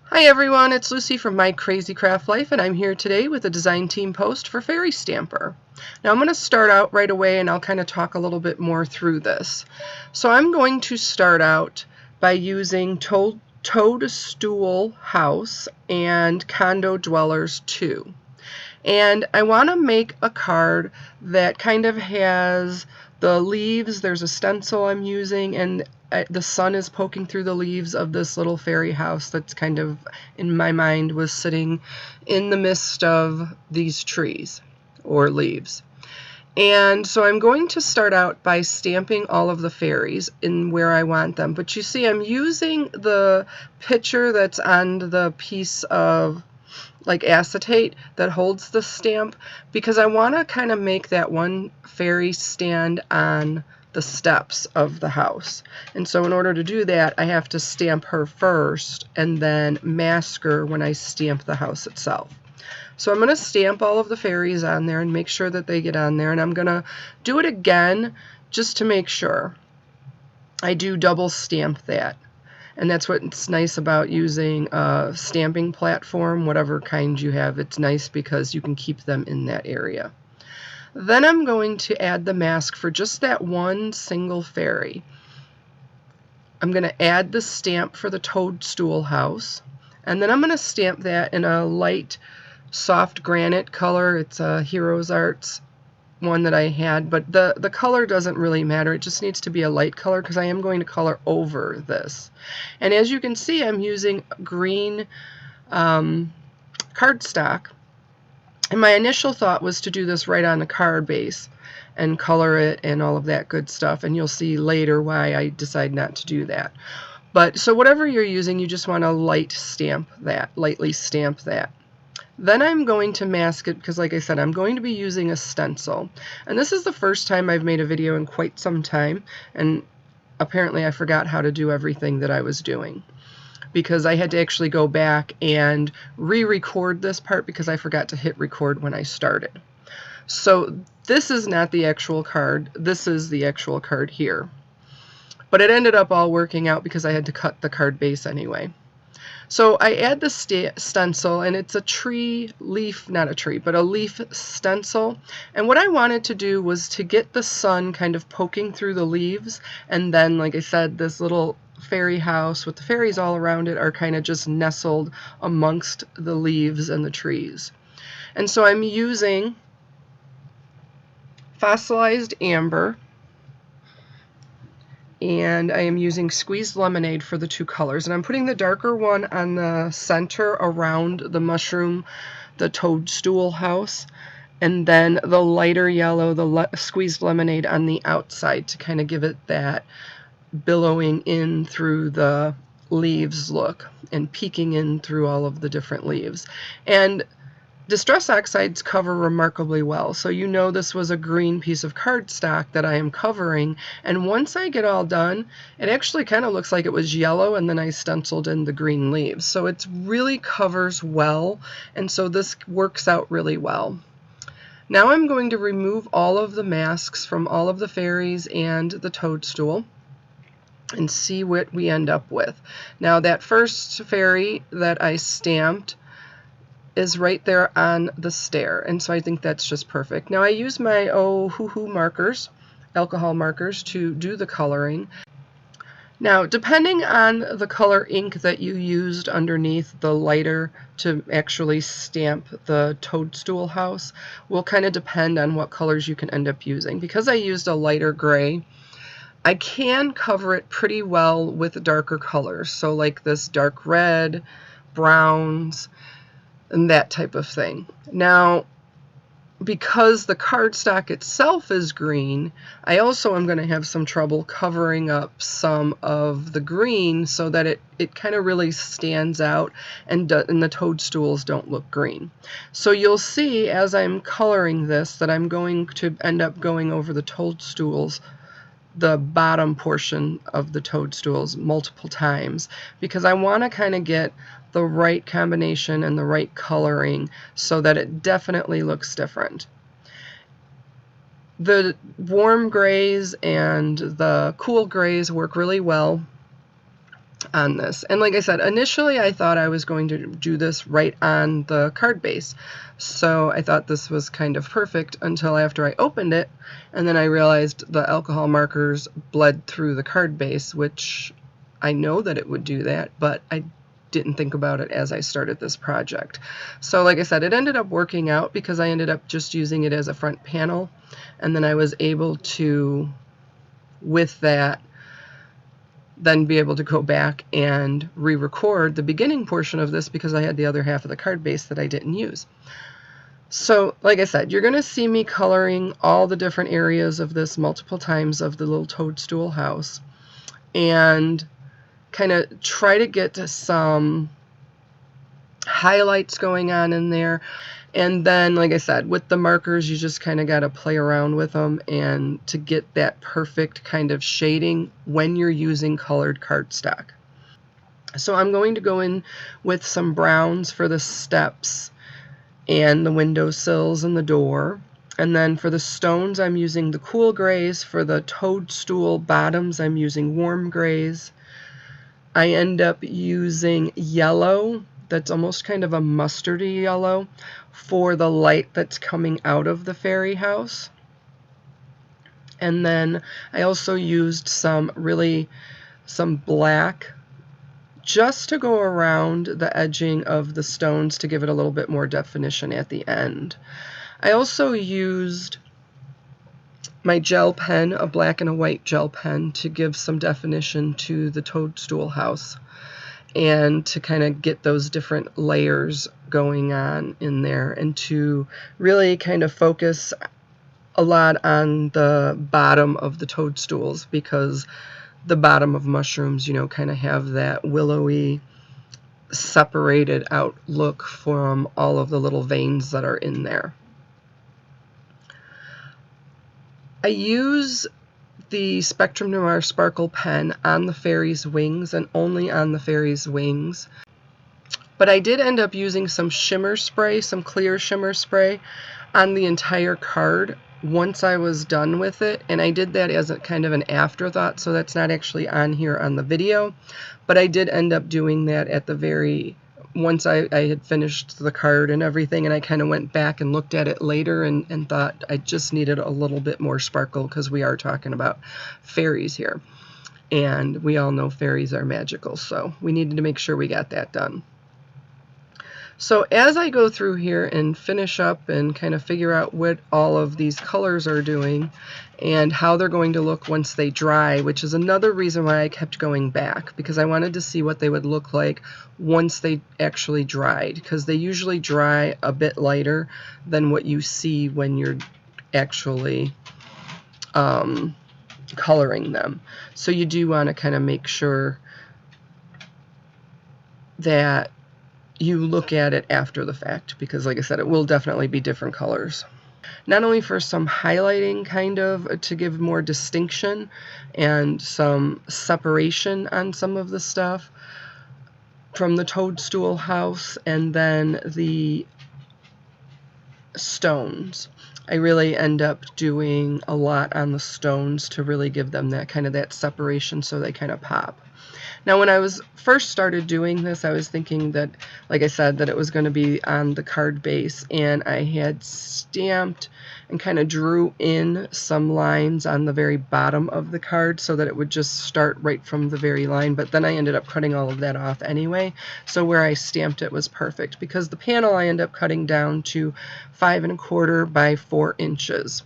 Hi everyone, it's Lucy from My Crazy Craft Life, and I'm here today with a design team post for Fairy Stamper. Now I'm going to start out right away and I'll kind of talk a little bit more through this. So I'm going to start out by using Toadstool House and Condo Dwellers 2. And I want to make a card that kind of has the leaves. There's a stencil I'm using, and the sun is poking through the leaves of this little fairy house that's kind of, in my mind, was sitting in the midst of these trees or leaves. And so I'm going to start out by stamping all of the fairies in where I want them. But you see, I'm using the picture that's on the piece of like acetate that holds the stamp because I want to kind of make that one fairy stand on the steps of the house. And so in order to do that, I have to stamp her first and then mask her when I stamp the house itself. So I'm going to stamp all of the fairies on there and make sure that they get on there, and I'm going to do it again just to make sure. I do double stamp that. And that's what's nice about using a stamping platform, whatever kind you have. It's nice because you can keep them in that area. Then I'm going to add the mask for just that one single fairy. I'm going to add the stamp for the Toadstool House, and then I'm going to stamp that in a light, soft granite color. It's a Heroes Arts one that I had, but the color doesn't really matter. It just needs to be a light color because I am going to color over this. And as you can see, I'm using green cardstock, and my initial thought was to do this right on the card base and color it and all of that good stuff, and you'll see later why I decide not to do that. But so whatever you're using, you just want to lightly stamp that. Then I'm going to mask it because, like I said, I'm going to be using a stencil. And this is the first time I've made a video in quite some time, and apparently I forgot how to do everything that I was doing because I had to actually go back and re-record this part because I forgot to hit record when I started. So this is not the actual card. This is the actual card here. But it ended up all working out because I had to cut the card base anyway. So I add the stencil, and it's a tree leaf, not a tree, but a leaf stencil. And what I wanted to do was to get the sun kind of poking through the leaves, and then, like I said, this little fairy house with the fairies all around it are kind of just nestled amongst the leaves and the trees. And so I'm using Fossilized Amber, and I am using Squeezed Lemonade for the two colors, and I'm putting the darker one on the center around the mushroom, the Toadstool House, and then the lighter yellow, the Squeezed Lemonade, on the outside to kind of give it that billowing in through the leaves look and peeking in through all of the different leaves. And Distress Oxides cover remarkably well, so you know this was a green piece of cardstock that I am covering, and once I get all done, it actually kind of looks like it was yellow, and then I stenciled in the green leaves. So it really covers well, and so this works out really well. Now I'm going to remove all of the masks from all of the fairies and the toadstool and see what we end up with. Now that first fairy that I stamped is right there on the stair, and so I think that's just perfect. Now I use my Ohuhu markers, alcohol markers, to do the coloring. Now, depending on the color ink that you used underneath the lighter to actually stamp the Toadstool House will kind of depend on what colors you can end up using. Because I used a lighter gray, I can cover it pretty well with darker colors, so like this dark red, browns, and that type of thing. Now, because the cardstock itself is green, I also am going to have some trouble covering up some of the green so that it kind of really stands out and the toadstools don't look green. So you'll see as I'm coloring this that I'm going to end up going over the toadstools, the bottom portion of the toadstools, multiple times because I want to kind of get the right combination and the right coloring so that it definitely looks different. The warm grays and the cool grays work really well on this. And like I said, initially I thought I was going to do this right on the card base. So I thought this was kind of perfect until after I opened it, and then I realized the alcohol markers bled through the card base, which I know that it would do that, but I didn't think about it as I started this project. So like I said, it ended up working out because I ended up just using it as a front panel, and then I was able to, with that, then be able to go back and re-record the beginning portion of this because I had the other half of the card base that I didn't use. So like I said, you're going to see me coloring all the different areas of this multiple times of the little toadstool house, and kind of try to get to some highlights going on in there. And then, like I said, with the markers, you just kind of got to play around with them and to get that perfect kind of shading when you're using colored cardstock. So I'm going to go in with some browns for the steps and the windowsills and the door. And then for the stones, I'm using the cool grays. For the toadstool bottoms, I'm using warm grays. I end up using yellow that's almost kind of a mustardy yellow for the light that's coming out of the fairy house. And then I also used some black just to go around the edging of the stones to give it a little bit more definition at the end. I also used my gel pen, a black and a white gel pen, to give some definition to the toadstool house and to kind of get those different layers going on in there, and to really kind of focus a lot on the bottom of the toadstools, because the bottom of mushrooms, you know, kind of have that willowy, separated out look from all of the little veins that are in there. I use the Spectrum Noir Sparkle pen on the fairy's wings and only on the fairy's wings. But I did end up using some shimmer spray, some clear shimmer spray on the entire card once I was done with it, and I did that as a kind of an afterthought, so that's not actually on here on the video, but I did end up doing that at the very, once I had finished the card and everything, and I kind of went back and looked at it later and thought I just needed a little bit more sparkle because we are talking about fairies here, and we all know fairies are magical, so we needed to make sure we got that done. So as I go through here and finish up and kind of figure out what all of these colors are doing and how they're going to look once they dry, which is another reason why I kept going back, because I wanted to see what they would look like once they actually dried, because they usually dry a bit lighter than what you see when you're actually coloring them. So you do want to kind of make sure that you look at it after the fact, because like I said, it will definitely be different colors. Not only for some highlighting, kind of to give more distinction and some separation on some of the stuff from the toadstool house, and then the stones. I really end up doing a lot on the stones to really give them that kind of that separation so they kind of pop. Now, when I was first started doing this, I was thinking that, like I said, that it was going to be on the card base, and I had stamped and kind of drew in some lines on the very bottom of the card so that it would just start right from the very line, but then I ended up cutting all of that off anyway, so where I stamped it was perfect, because the panel I ended up cutting down to 5 1/4 by 4 inches.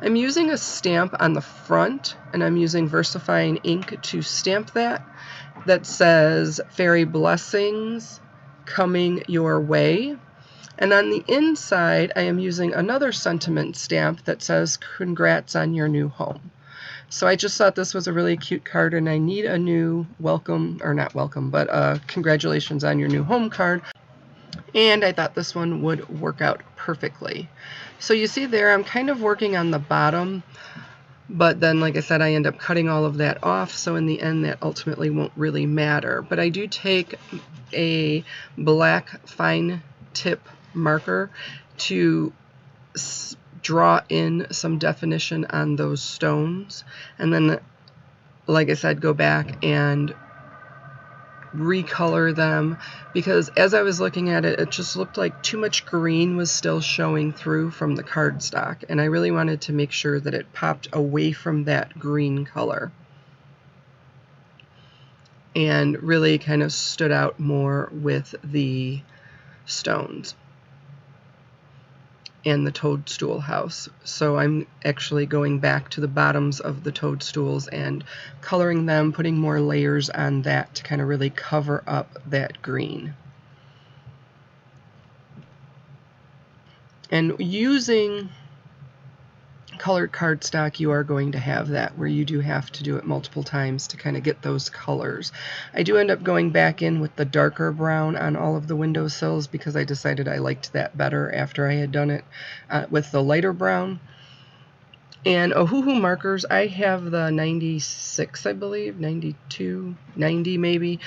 I'm using a stamp on the front, and I'm using Versafine ink to stamp that says Fairy Blessings Coming Your Way. And on the inside, I am using another sentiment stamp that says Congrats on Your New Home. So I just thought this was a really cute card, and I need a new welcome, or not welcome, but congratulations on your new home card. And I thought this one would work out perfectly. So you see there, I'm kind of working on the bottom, but then, like I said, I end up cutting all of that off, so in the end that ultimately won't really matter. But I do take a black fine tip marker to draw in some definition on those stones, and then, like I said, go back and recolor them, because as I was looking at it, it just looked like too much green was still showing through from the cardstock, and I really wanted to make sure that it popped away from that green color and really kind of stood out more with the stones and the Toadstool House. So I'm actually going back to the bottoms of the toadstools and coloring them, putting more layers on that to kind of really cover up that green. And using colored cardstock, you are going to have that where you do have to do it multiple times to kind of get those colors. I do end up going back in with the darker brown on all of the windowsills because I decided I liked that better after I had done it with the lighter brown. And Ohuhu markers, I have the 96, I believe, 92, 90 maybe,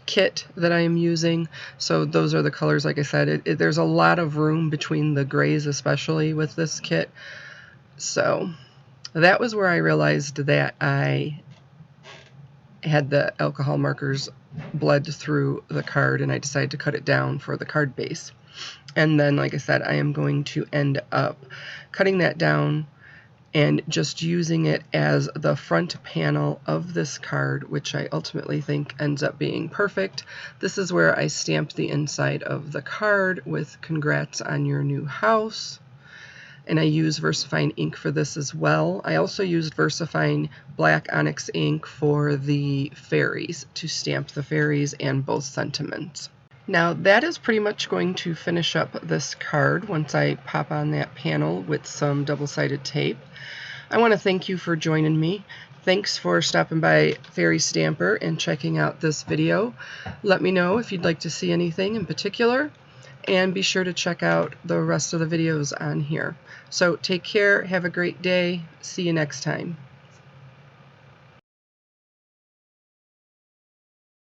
kit that I am using. So those are the colors, like I said. There's a lot of room between the grays, especially with this kit. So that was where I realized that I had the alcohol markers bled through the card, and I decided to cut it down for the card base. And then, like I said, I am going to end up cutting that down and just using it as the front panel of this card, which I ultimately think ends up being perfect. This is where I stamped the inside of the card with "Congrats on your new house." And I use Versafine ink for this as well. I also used Versafine black Onyx ink for the fairies, to stamp the fairies and both sentiments. Now that is pretty much going to finish up this card once I pop on that panel with some double-sided tape. I want to thank you for joining me. Thanks for stopping by Fairy Stamper and checking out this video. Let me know if you'd like to see anything in particular, and be sure to check out the rest of the videos on here. So take care, have a great day, see you next time.